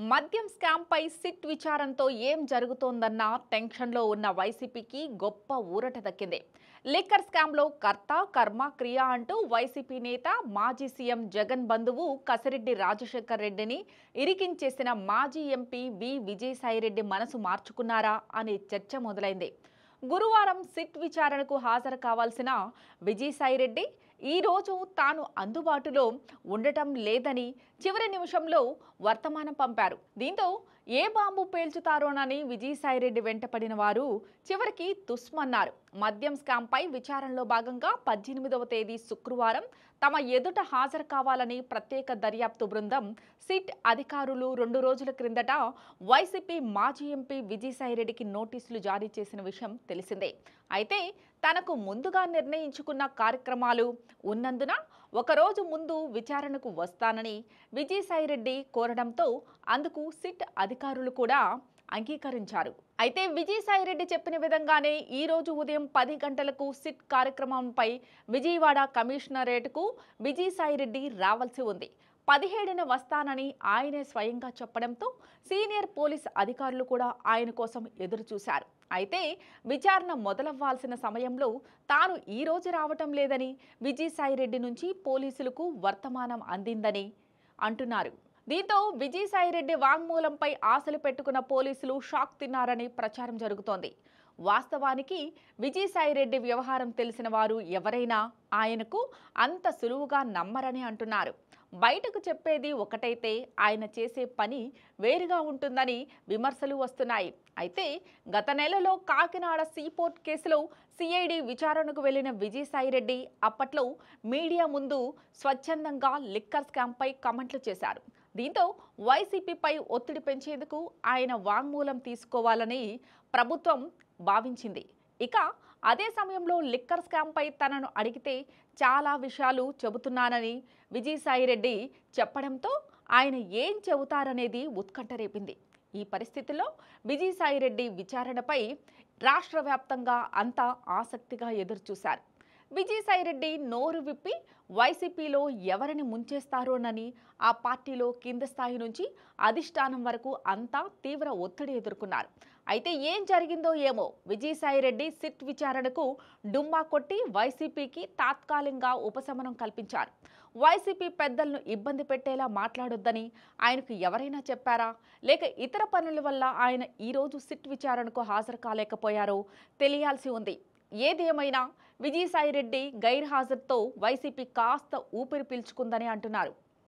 మద్యం స్కామ్పై సిట్ విచారణతో ఏం జరుగుతోందన్న టెన్షన్లో ఉన్న వైసీపీకి గొప్ప ఊరట దక్కింది. లిక్కర్ స్కామ్లో కర్త కర్మ క్రియ అంటూ వైసీపీ నేత మాజీ సీఎం జగన్ బంధువు కసిరెడ్డి రాజశేఖర్ రెడ్డిని ఇరికించేసిన మాజీ ఎంపీ విజయసాయిరెడ్డి మనసు మార్చుకున్నారా అనే చర్చ మొదలైంది. గురువారం సిట్ విచారణకు హాజరు కావాల్సిన విజయసాయిరెడ్డి ఈ రోజు తాను అందుబాటులో ఉండటం లేదని చివరి నిమిషంలో వర్తమానం పంపారు. దీంతో ఏ బాంబు పేల్చుతారోనని విజయసాయిరెడ్డి వెంటపడిన వారు చివరికి తుస్మన్నారు. మద్యం స్కామ్పై విచారణలో భాగంగా 18వ తేదీ శుక్రవారం తమ ఎదుట హాజరు కావాలని ప్రత్యేక దర్యాప్తు బృందం సిట్ అధికారులు 2 రోజుల క్రిందట వైసీపీ మాజీ ఎంపీ విజయసాయిరెడ్డికి నోటీసులు జారీ చేసిన విషయం తెలిసిందే. అయితే తనకు ముందుగా నిర్ణయించుకున్న కార్యక్రమాలు ఉన్నందున ఒకరోజు ముందు విచారణకు వస్తానని విజయసాయిరెడ్డి కోరడంతో అందుకు సిట్ అధికారులు కూడా అంగీకరించారు. అయితే విజయసాయిరెడ్డి చెప్పిన విధంగానే ఈ రోజు ఉదయం 10 గంటలకు సిట్ కార్యక్రమంపై విజయవాడ కమిషనరేట్కు విజయసాయిరెడ్డి రావాల్సి ఉంది. 17న వస్తానని ఆయనే స్వయంగా చెప్పడంతో సీనియర్ పోలీస్ అధికారులు కూడా ఆయన కోసం ఎదురు చూశారు. అయితే విచారణ మొదలవ్వాల్సిన సమయంలో తాను ఈ రోజు రావటం లేదని విజయసాయిరెడ్డి నుంచి పోలీసులకు వర్తమానం అందిందని అంటున్నారు. దీంతో విజయసాయిరెడ్డి వాంగ్మూలంపై ఆశలు పెట్టుకున్న పోలీసులు షాక్ తిన్నారని ప్రచారం జరుగుతోంది. వాస్తవానికి విజయసాయిరెడ్డి వ్యవహారం తెలిసిన వారు ఎవరైనా ఆయనకు అంత సులువుగా నమ్మరని అంటున్నారు. బయటకు చెప్పేది ఒకటైతే ఆయన చేసే పని వేరుగా ఉంటుందని విమర్శలు వస్తున్నాయి. అయితే గత నెలలో కాకినాడ సీపోర్ట్ కేసులో సిఐడి విచారణకు వెళ్లిన విజయసాయిరెడ్డి అప్పట్లో మీడియా ముందు స్వచ్ఛందంగా లిక్కర్ స్కామ్పై కామెంట్లు చేశారు. దీంతో వైసీపీపై ఒత్తిడి పెంచేందుకు ఆయన వాంగ్మూలం తీసుకోవాలని ప్రభుత్వం భావించింది. ఇక అదే సమయంలో లిక్కర్ స్కామ్పై తనను అడిగితే చాలా విషయాలు చెబుతున్నానని విజయసాయిరెడ్డి చెప్పడంతో ఆయన ఏం చెబుతారనేది ఉత్కంఠ రేపింది. ఈ పరిస్థితుల్లో విజయసాయిరెడ్డి విచారణపై రాష్ట్ర వ్యాప్తంగా అంతా ఆసక్తిగా ఎదురుచూశారు. విజయసాయిరెడ్డి నోరు విప్పి వైసీపీలో ఎవరిని ముంచేస్తారోనని ఆ పార్టీలో కింద స్థాయి నుంచి అధిష్టానం వరకు అంతా తీవ్ర ఒత్తిడి ఎదుర్కొన్నారు. అయితే ఏం జరిగిందో ఏమో విజయసాయిరెడ్డి సిట్ విచారణకు డుమ్మా కొట్టి వైసీపీకి తాత్కాలికంగా ఉపశమనం కల్పించారు. వైసీపీ పెద్దలను ఇబ్బంది పెట్టేలా మాట్లాడొద్దని ఆయనకు ఎవరైనా చెప్పారా, లేక ఇతర పనుల వల్ల ఆయన ఈరోజు సిట్ విచారణకు హాజరు కాలేకపోయారో తెలియాల్సి ఉంది. ఏదేమైనా విజయసాయిరెడ్డి గైర్హాజరుతో వైసీపీ కాస్త ఊపిరి పీల్చుకుందని అంటున్నారు.